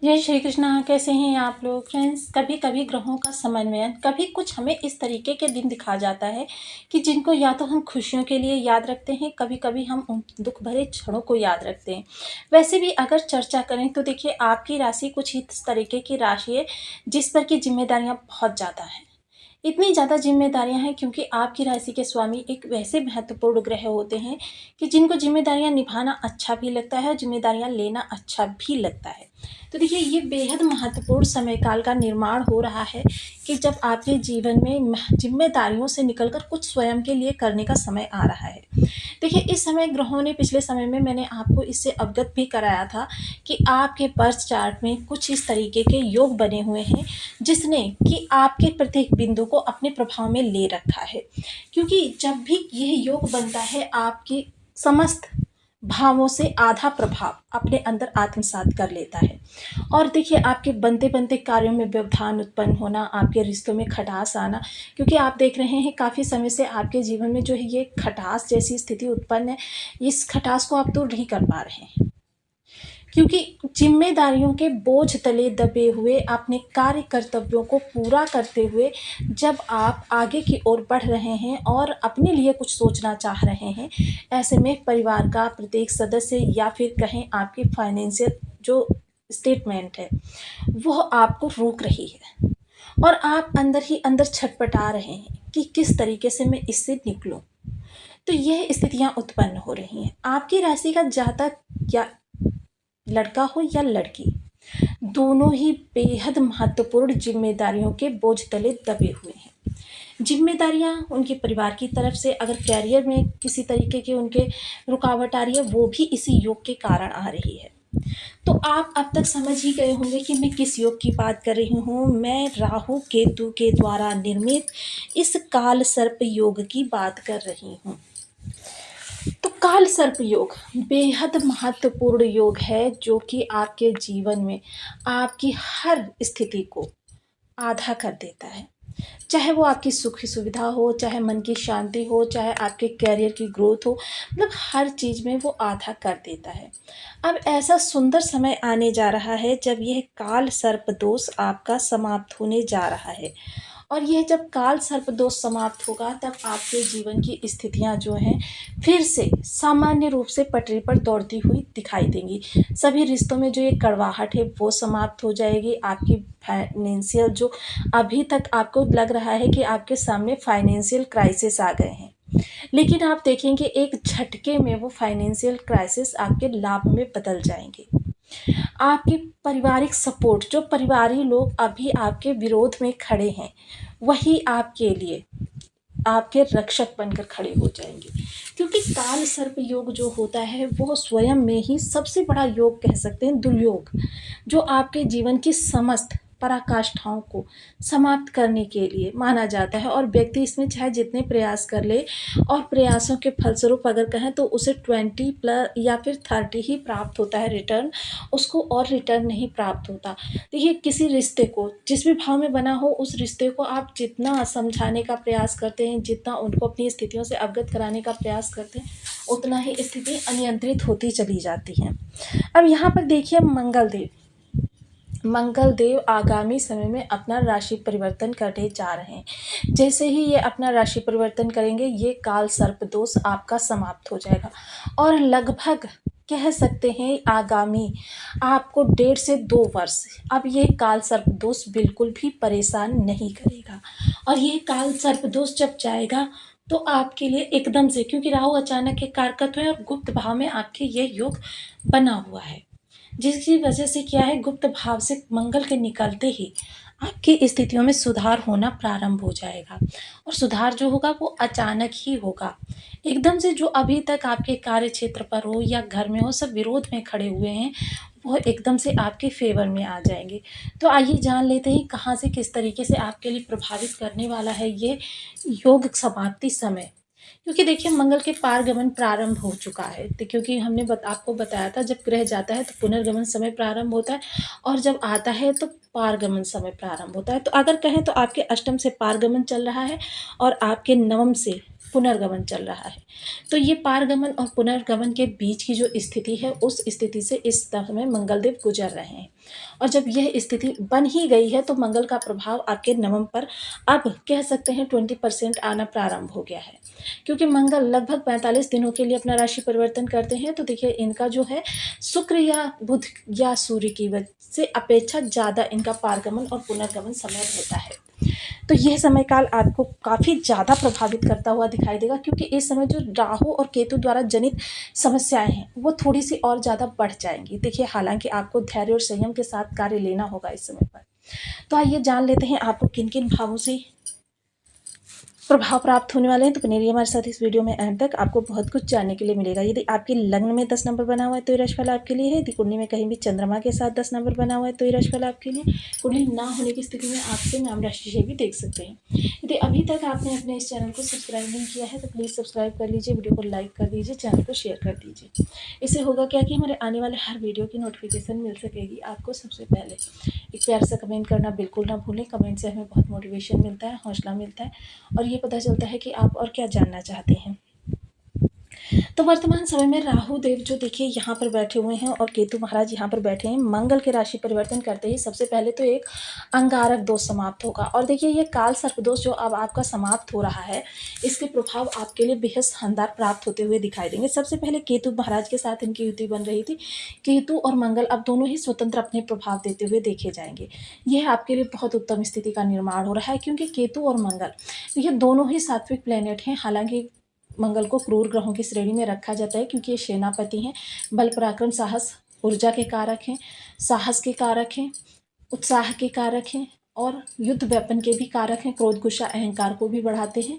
जय श्री कृष्णा। कैसे हैं आप लोग फ्रेंड्स। कभी कभी ग्रहों का समन्वयन, कभी कुछ हमें इस तरीके के दिन दिखा जाता है कि जिनको या तो हम खुशियों के लिए याद रखते हैं, कभी कभी हम उन दुख भरे क्षणों को याद रखते हैं। वैसे भी अगर चर्चा करें तो देखिए, आपकी राशि कुछ इस तरीके की राशि है जिस पर की जिम्मेदारियां बहुत ज़्यादा हैं। इतनी ज़्यादा जिम्मेदारियां हैं क्योंकि आपकी राशि के स्वामी एक वैसे महत्वपूर्ण ग्रह होते हैं कि जिनको जिम्मेदारियां निभाना अच्छा भी लगता है और जिम्मेदारियां लेना अच्छा भी लगता है। तो देखिए, ये बेहद महत्वपूर्ण समय काल का निर्माण हो रहा है कि जब आपके जीवन में जिम्मेदारियों से निकलकर कुछ स्वयं के लिए करने का समय आ रहा है। देखिए, इस समय ग्रहों ने पिछले समय में मैंने आपको इससे अवगत भी कराया था कि आपके बर्थ चार्ट में कुछ इस तरीके के योग बने हुए हैं जिसने कि आपके प्रत्येक बिंदु को अपने प्रभाव में ले रखा है। क्योंकि जब भी यह योग बनता है, आपकी समस्त भावों से आधा प्रभाव अपने अंदर आत्मसात कर लेता है। और देखिए, आपके बनते बनते कार्यों में व्यवधान उत्पन्न होना, आपके रिश्तों में खटास आना, क्योंकि आप देख रहे हैं काफ़ी समय से आपके जीवन में जो है ये खटास जैसी स्थिति उत्पन्न है। इस खटास को आप दूर नहीं कर पा रहे हैं क्योंकि जिम्मेदारियों के बोझ तले दबे हुए अपने कार्य कर्तव्यों को पूरा करते हुए जब आप आगे की ओर बढ़ रहे हैं और अपने लिए कुछ सोचना चाह रहे हैं, ऐसे में परिवार का प्रत्येक सदस्य या फिर कहें आपकी फाइनेंशियल जो स्टेटमेंट है वह आपको रोक रही है और आप अंदर ही अंदर छटपटा रहे हैं कि किस तरीके से मैं इससे निकलूं। तो यह स्थितियां उत्पन्न हो रही हैं। आपकी राशि का जातक या लड़का हो या लड़की, दोनों ही बेहद महत्वपूर्ण जिम्मेदारियों के बोझ तले दबे हुए हैं। जिम्मेदारियां उनके परिवार की तरफ से, अगर कैरियर में किसी तरीके की उनके रुकावट आ रही है, वो भी इसी योग के कारण आ रही है। तो आप अब तक समझ ही गए होंगे कि मैं किस योग की बात कर रही हूँ। मैं राहु केतु के द्वारा निर्मित इस काल सर्प योग की बात कर रही हूँ। तो काल सर्प योग बेहद महत्वपूर्ण योग है जो कि आपके जीवन में आपकी हर स्थिति को आधा कर देता है। चाहे वो आपकी सुख सुविधा हो, चाहे मन की शांति हो, चाहे आपके कैरियर की ग्रोथ हो, मतलब हर चीज़ में वो आधा कर देता है। अब ऐसा सुंदर समय आने जा रहा है जब यह काल सर्प दोष आपका समाप्त होने जा रहा है। और यह जब काल सर्प दोष समाप्त होगा तब आपके जीवन की स्थितियां जो हैं फिर से सामान्य रूप से पटरी पर दौड़ती हुई दिखाई देंगी। सभी रिश्तों में जो ये कड़वाहट है वो समाप्त हो जाएगी। आपकी फाइनेंशियल जो अभी तक आपको लग रहा है कि आपके सामने फाइनेंशियल क्राइसिस आ गए हैं, लेकिन आप देखेंगे एक झटके में वो फाइनेंशियल क्राइसिस आपके लाभ में बदल जाएंगे। आपकी पारिवारिक सपोर्ट, जो परिवारी लोग अभी आपके विरोध में खड़े हैं, वही आपके लिए आपके रक्षक बनकर खड़े हो जाएंगे। क्योंकि काल सर्प योग जो होता है वो स्वयं में ही सबसे बड़ा योग कह सकते हैं, दुर्योग, जो आपके जीवन की समस्त पराकाष्ठाओं को समाप्त करने के लिए माना जाता है। और व्यक्ति इसमें चाहे जितने प्रयास कर ले, और प्रयासों के फलस्वरूप अगर कहें तो उसे 20+ या फिर 30 ही प्राप्त होता है रिटर्न, उसको और रिटर्न नहीं प्राप्त होता। देखिए, किसी रिश्ते को जिस भी भाव में बना हो, उस रिश्ते को आप जितना समझाने का प्रयास करते हैं, जितना उनको अपनी स्थितियों से अवगत कराने का प्रयास करते हैं, उतना ही स्थिति अनियंत्रित होती चली जाती है। अब यहाँ पर देखिए, मंगल देव आगामी समय में अपना राशि परिवर्तन करने जा रहे हैं। जैसे ही ये अपना राशि परिवर्तन करेंगे, ये काल सर्प दोष आपका समाप्त हो जाएगा और लगभग कह सकते हैं आगामी आपको 1.5 से 2 वर्ष अब ये काल सर्प दोष बिल्कुल भी परेशान नहीं करेगा। और ये काल सर्प दोष जब जाएगा तो आपके लिए एकदम से, क्योंकि राहु अचानक के कारकत्व है और गुप्त भाव में आपके ये योग बना हुआ है, जिसकी वजह से क्या है, गुप्त भाव से मंगल के निकलते ही आपकी स्थितियों में सुधार होना प्रारंभ हो जाएगा। और सुधार जो होगा वो अचानक ही होगा, एकदम से। जो अभी तक आपके कार्य क्षेत्र पर हो या घर में हो, सब विरोध में खड़े हुए हैं, वो एकदम से आपके फेवर में आ जाएंगे। तो आइए जान लेते हैं कहाँ से किस तरीके से आपके लिए प्रभावित करने वाला है ये योग समाप्ति समय। क्योंकि देखिए, मंगल के पारगमन प्रारंभ हो चुका है। तो क्योंकि हमने आपको बताया था, जब ग्रह जाता है तो पुनर्गमन समय प्रारंभ होता है और जब आता है तो पारगमन समय प्रारंभ होता है। तो अगर कहें तो आपके अष्टम से पारगमन चल रहा है और आपके नवम से पुनर्गमन चल रहा है। तो ये पारगमन और पुनर्गमन के बीच की जो स्थिति है, उस स्थिति से इस समय मंगलदेव गुजर रहे हैं। और जब यह स्थिति बन ही गई है तो मंगल का प्रभाव आपके नवम पर अब कह सकते हैं 20% आना प्रारंभ हो गया है, क्योंकि मंगल लगभग 45 दिनों के लिए अपना राशि परिवर्तन करते हैं। तो देखिए इनका जो है शुक्र या बुध या सूर्य की वजह से अपेक्षा ज़्यादा इनका पारगमन और पुनर्गमन समय रहता है। तो यह समय काल आपको काफ़ी ज़्यादा प्रभावित करता हुआ दिखाई देगा, क्योंकि इस समय जो राहु और केतु द्वारा जनित समस्याएं हैं वो थोड़ी सी और ज़्यादा बढ़ जाएंगी। देखिए हालांकि आपको धैर्य और संयम के साथ कार्य लेना होगा इस समय पर। तो आइए जान लेते हैं आपको किन किन भावों से प्रभाव प्राप्त होने वाले हैं। तो बने रहिए हमारे साथ इस वीडियो में एंड तक, आपको बहुत कुछ जानने के लिए मिलेगा। यदि आपके लग्न में 10 नंबर बना हुआ है तो ये राशिफल आपके लिए है। यदि कुंडली में कहीं भी चंद्रमा के साथ 10 नंबर बना हुआ है तो ये राशिफल आपके लिए। कुंडली ना होने की स्थिति में आपके नाम राशि से भी देख सकते हैं। यदि अभी तक आपने अपने इस चैनल को सब्सक्राइब नहीं किया है तो प्लीज़ सब्सक्राइब कर लीजिए, वीडियो को लाइक कर दीजिए, चैनल को शेयर कर दीजिए। इससे होगा क्या कि हमारे आने वाले हर वीडियो की नोटिफिकेशन मिल सकेगी आपको सबसे पहले। एक प्यार सा कमेंट करना बिल्कुल ना भूलें, कमेंट से हमें बहुत मोटिवेशन मिलता है, हौसला मिलता है और ये पता चलता है कि आप और क्या जानना चाहते हैं। तो वर्तमान समय में राहु देव जो देखिए यहाँ पर बैठे हुए हैं और केतु महाराज यहाँ पर बैठे हैं। मंगल के राशि परिवर्तन करते ही सबसे पहले तो एक अंगारक दोष समाप्त होगा और देखिए ये काल सर्प दोष जो अब आपका समाप्त हो रहा है, इसके प्रभाव आपके लिए बेहद शानदार प्राप्त होते हुए दिखाई देंगे। सबसे पहले केतु महाराज के साथ इनकी युति बन रही थी। केतु और मंगल अब दोनों ही स्वतंत्र अपने प्रभाव देते हुए देखे जाएंगे। यह आपके लिए बहुत उत्तम स्थिति का निर्माण हो रहा है, क्योंकि केतु और मंगल ये दोनों ही सात्विक प्लेनेट हैं। हालांकि मंगल को क्रूर ग्रहों की श्रेणी में रखा जाता है, क्योंकि ये सेनापति हैं, बल पराक्रम साहस ऊर्जा के कारक हैं, साहस के कारक हैं, उत्साह के कारक हैं और युद्ध वेपन के भी कारक हैं, क्रोध गुस्सा अहंकार को भी बढ़ाते हैं।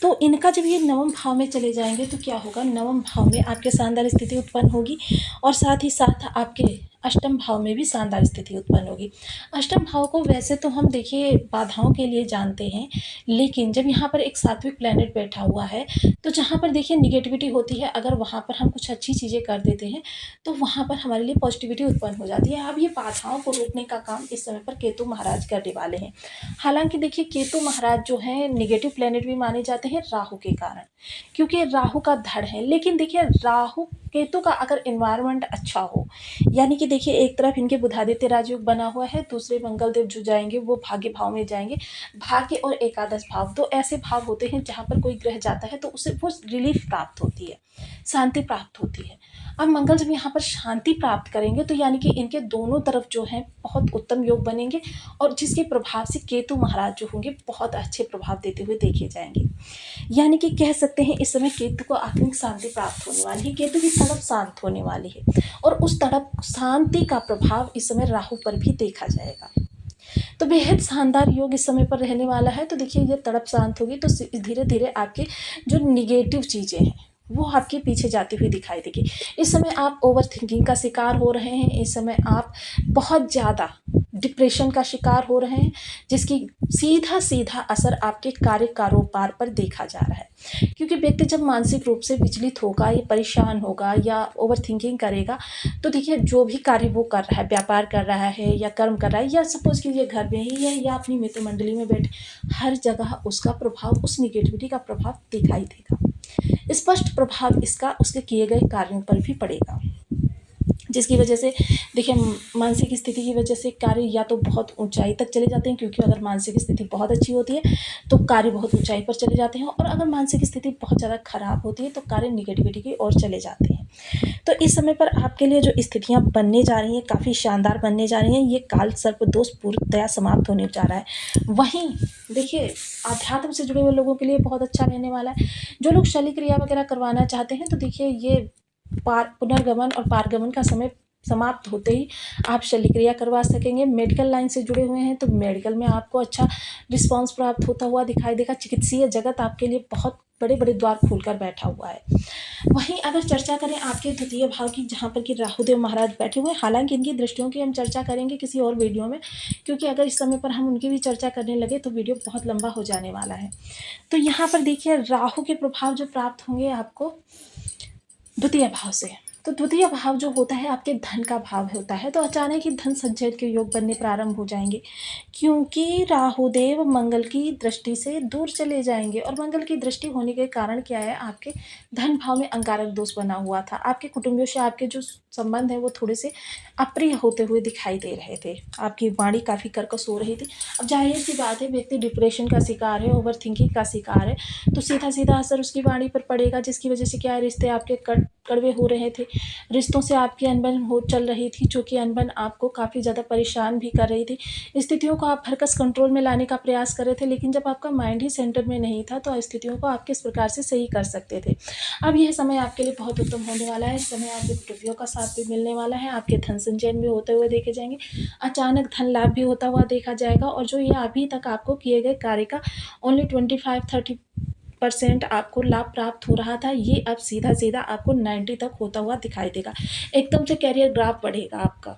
तो इनका जब ये नवम भाव में चले जाएंगे तो क्या होगा, नवम भाव में आपके शानदार स्थिति उत्पन्न होगी और साथ ही साथ आपके अष्टम भाव में भी शानदार स्थिति उत्पन्न होगी। अष्टम भाव को वैसे तो हम देखिए बाधाओं के लिए जानते हैं, लेकिन जब यहाँ पर एक सात्विक प्लैनेट बैठा हुआ है तो जहाँ पर देखिए निगेटिविटी होती है, अगर वहाँ पर हम कुछ अच्छी चीज़ें कर देते हैं तो वहाँ पर हमारे लिए पॉजिटिविटी उत्पन्न हो जाती है। अब ये बाधाओं को रोकने का काम इस समय पर केतु महाराज करने वाले हैं। हालांकि देखिए केतु महाराज जो हैं नेगेटिव प्लैनेट भी माने जाते हैं राहु के कारण, क्योंकि राहु का धड़ है। लेकिन देखिए राहु केतु का अगर एनवायरनमेंट अच्छा हो, यानी कि देखिए एक तरफ इनके बुधादित्य राजयोग बना हुआ है, दूसरे मंगलदेव जो जाएंगे वो भाग्य भाव में जाएंगे। भाग्य और एकादश भाव तो ऐसे भाव होते हैं जहाँ पर कोई ग्रह जाता है तो उसे वो रिलीफ प्राप्त होती है, शांति प्राप्त होती है। अब मंगल जब यहाँ पर शांति प्राप्त करेंगे तो यानी कि इनके दोनों तरफ जो है बहुत उत्तम योग बनेंगे और जिसके प्रभाव से केतु महाराज जो होंगे बहुत अच्छे प्रभाव देते हुए देखे जाएंगे। यानी कि कह सकते हैं इस समय केतु को आत्मिक शांति प्राप्त होने वाली है, केतु की तड़प शांत होने वाली है और उस तड़प शांति का प्रभाव इस समय राहु पर भी देखा जाएगा। तो बेहद शानदार योग इस समय पर रहने वाला है। तो देखिए ये तड़प शांत होगी तो धीरे धीरे आपके जो निगेटिव चीज़ें हैं वो आपके पीछे जाती हुई दिखाई देगी। इस समय आप ओवर थिंकिंग का शिकार हो रहे हैं, इस समय आप बहुत ज़्यादा डिप्रेशन का शिकार हो रहे हैं, जिसकी सीधा सीधा असर आपके कार्य कारोबार पर देखा जा रहा है। क्योंकि व्यक्ति जब मानसिक रूप से विचलित होगा या परेशान होगा या ओवर थिंकिंग करेगा तो देखिए जो भी कार्य वो कर रहा है, व्यापार कर रहा है या कर्म कर रहा है या सपोज कीजिए घर में ही है या अपनी मित्र मंडली में बैठे, हर जगह उसका प्रभाव, उस निगेटिविटी का प्रभाव दिखाई देगा। स्पष्ट प्रभाव इसका उसके किए गए कार्यों पर भी पड़ेगा, जिसकी वजह से देखिए मानसिक स्थिति की वजह से कार्य या तो बहुत ऊंचाई तक चले जाते हैं, क्योंकि अगर मानसिक स्थिति बहुत अच्छी होती है तो कार्य बहुत ऊंचाई पर चले जाते हैं और अगर मानसिक स्थिति बहुत ज़्यादा खराब होती है तो कार्य निगेटिविटी की ओर चले जाते हैं। तो इस समय पर आपके लिए जो स्थितियाँ बनने जा रही हैं काफ़ी शानदार बनने जा रही हैं। ये काल सर्प दोष पूर्णतया समाप्त होने जा रहा है। वहीं देखिए आध्यात्म से जुड़े हुए लोगों के लिए बहुत अच्छा रहने वाला है। जो लोग शल्य क्रिया वगैरह करवाना चाहते हैं तो देखिए ये पुनर्गमन और पारगमन का समय समाप्त होते ही आप शल्य क्रिया करवा सकेंगे। मेडिकल लाइन से जुड़े हुए हैं तो मेडिकल में आपको अच्छा रिस्पांस प्राप्त होता हुआ दिखाई देगा। चिकित्सीय जगत आपके लिए बहुत बड़े बड़े द्वार खोलकर बैठा हुआ है। वहीं अगर चर्चा करें आपके द्वितीय भाव की, जहाँ पर कि राहुदेव महाराज बैठे हुए हैं, हालांकि इनकी दृष्टियों की हम चर्चा करेंगे किसी और वीडियो में, क्योंकि अगर इस समय पर हम उनकी भी चर्चा करने लगे तो वीडियो बहुत लंबा हो जाने वाला है। तो यहाँ पर देखिए राहु के प्रभाव जो प्राप्त होंगे आपको द्वितीय भाव से, तो द्वितीय भाव जो होता है आपके धन का भाव होता है, तो अचानक ही धन संचय के योग बनने प्रारंभ हो जाएंगे, क्योंकि राहुदेव मंगल की दृष्टि से दूर चले जाएंगे। और मंगल की दृष्टि होने के कारण क्या है, आपके धन भाव में अंगारक दोष बना हुआ था। आपके कुटुंबियों से आपके जो संबंध है वो थोड़े से अप्रिय होते हुए दिखाई दे रहे थे। आपकी वाणी काफ़ी कर्कश हो रही थी। अब जाहिर सी बात है, व्यक्ति डिप्रेशन का शिकार है, ओवर थिंकिंग का शिकार है, तो सीधा सीधा असर उसकी वाणी पर पड़ेगा, जिसकी वजह से क्या है, रिश्ते आपके कड़वे हो रहे थे। रिश्तों से आपकी अनबन हो चल रही थी, जो कि अनबन आपको काफ़ी ज़्यादा परेशान भी कर रही थी। स्थितियों को आप भरकस कंट्रोल में लाने का प्रयास कर रहे थे, लेकिन जब आपका माइंड ही सेंटर में नहीं था, तो स्थितियों को आप किस प्रकार से सही कर सकते थे। अब यह समय आपके लिए बहुत उत्तम होने वाला है। इस समय आपके कुटुंबियों का साथ भी मिलने वाला है, आपके धन संचयन भी होते हुए देखे जाएंगे, अचानक धन लाभ भी होता हुआ देखा जाएगा। और जो ये अभी तक आपको किए गए कार्य का ओनली 25-30% आपको लाभ प्राप्त हो रहा था, ये अब सीधा सीधा आपको 90 तक होता हुआ दिखाई देगा। एकदम से कैरियर ग्राफ बढ़ेगा आपका।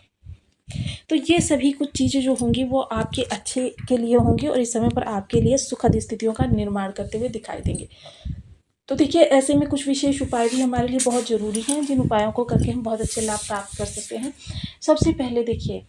तो ये सभी कुछ चीज़ें जो होंगी वो आपके अच्छे के लिए होंगी, और इस समय पर आपके लिए सुखद स्थितियों का निर्माण करते हुए दिखाई देंगे। तो देखिए, ऐसे में कुछ विशेष उपाय भी हमारे लिए बहुत ज़रूरी हैं, जिन उपायों को करके हम बहुत अच्छे लाभ प्राप्त कर सकते हैं। सबसे पहले देखिए,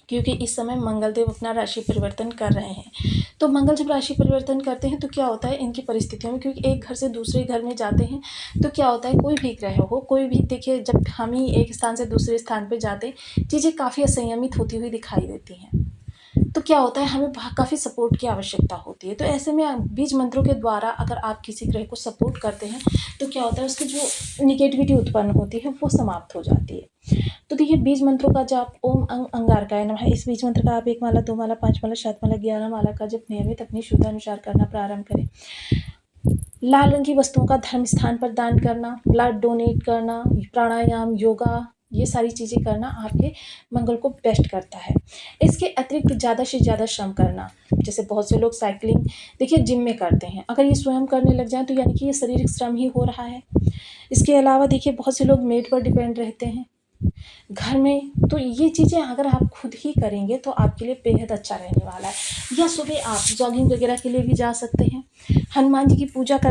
क्योंकि इस समय मंगलदेव अपना राशि परिवर्तन कर रहे हैं, तो मंगल जब राशि परिवर्तन करते हैं तो क्या होता है, इनकी परिस्थितियों में, क्योंकि एक घर से दूसरे घर में जाते हैं, तो क्या होता है, कोई भी ग्रह हो, कोई भी, देखिए जब हम ही एक स्थान से दूसरे स्थान पर जाते हैं, चीज़ें काफ़ी असंयमित होती हुई दिखाई देती हैं। तो क्या होता है, हमें काफ़ी सपोर्ट की आवश्यकता होती है। तो ऐसे में बीज मंत्रों के द्वारा अगर आप किसी ग्रह को सपोर्ट करते हैं, तो क्या होता है, उसकी जो निगेटिविटी उत्पन्न होती है वो समाप्त हो जाती है। तो देखिए, बीज मंत्रों का जाप ओम अंगारकाय नमः, इस बीज मंत्र का आप 1 माला, 2 माला, 5 माला, 7 माला, 11 माला का जप नियमित अपनी शुद्ध अनुसार करना प्रारंभ करें। लाल रंग की वस्तुओं का धर्म स्थान पर दान करना, ब्लड डोनेट करना, प्राणायाम, योगा, ये सारी चीज़ें करना आपके मंगल को बेस्ट करता है। इसके अतिरिक्त ज़्यादा से ज़्यादा श्रम करना, जैसे बहुत से लोग साइकिलिंग देखिए जिम में करते हैं, अगर ये स्वयं करने लग जाएं तो यानी कि ये शारीरिक श्रम ही हो रहा है। इसके अलावा देखिए, बहुत से लोग मेड पर डिपेंड रहते हैं घर में, तो ये चीज़ें अगर आप खुद ही करेंगे तो आपके लिए बेहद अच्छा रहने वाला है। या सुबह आप जॉगिंग वगैरह के लिए भी जा सकते हैं। हनुमान जी की पूजा कर